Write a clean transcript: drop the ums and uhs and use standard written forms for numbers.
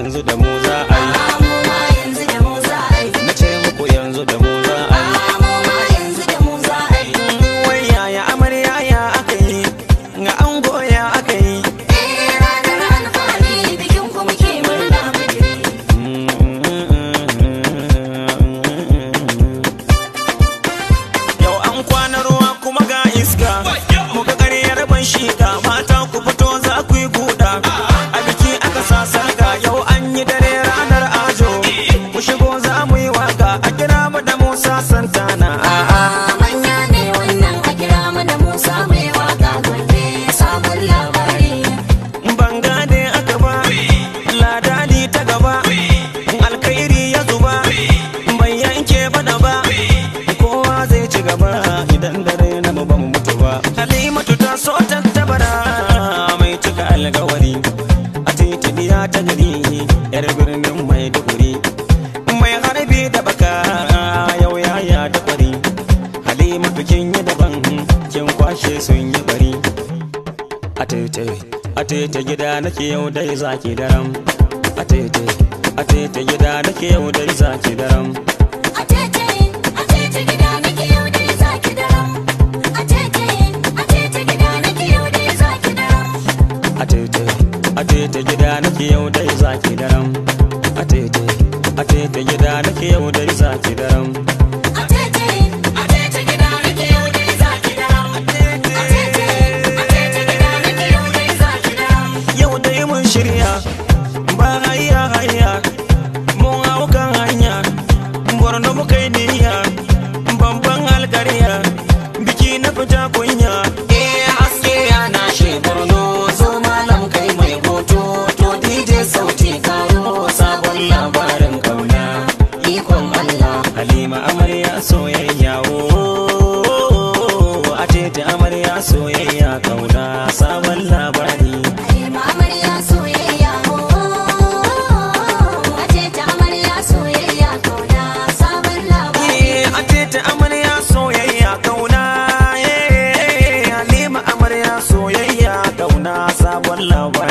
yanzu da mu za a yi. mu ma yanzu da mu za a yi. Na ce muku yanzu da mu za a yi. mu ma yanzu da mu za a yi. Wai yaya amarya ya aka yi, ga ango ya aka yi. Ranar alfahari bikin ku muke murna muke. Yau an kwana ruwa kuma ga iska, muka ƙaryar ban shiga, mata ku fito za ku yi guda. A biki aka sa sarga, yau an yi dare ranar ajo. Ku shigo za mu yi waka, a kira mu da Musa Santana. Manya ne wannan a kira mu da Musa mai waka gobe sabon labari. Ban gane aka ba, ladani ta gaba, alkhairi ya zuba, bai yanke bana ba, kowa zai ci gaba idan dare na mu ban mutu ba. Halimatu ta so tattabara mai cika alkawari, a titiniya ta gari, yar birnin Maiduguri, mai harbi da baka yau yaya da kwari. Halimatu kin yi daban, kin kwashe sun yi bari. A tete gida nake yau dai zaki daram. A tete gida nake yau dai zaki daram. A tete gida nake yau dai zaki daram. A tete gida nake yau dai zaki daram. A tete gida nake yau dai zaki daram. A tete gida nake yau dai zaki daram. A tete gida nake yau dai zaki daram. A tete gida nake yau dai zaki daram. Yau dai mun shirya ba hayya mun hau kan hanya, Borno mu kai niyya, babban alƙarya, biki na fita kunya. Haske yana shi Borno, zo malam kai mai hoto, to DJ sauti karo sabon labarin kauna. Ikon Allah, Halima amarya soyayya a tete amarya soyayya kauna sabon labari. Halima amarya soyayya a tete amarya soyayya kauna sabon labari. A tete amarya soyayya kauna, Halima amarya soyayya kauna sabon labari.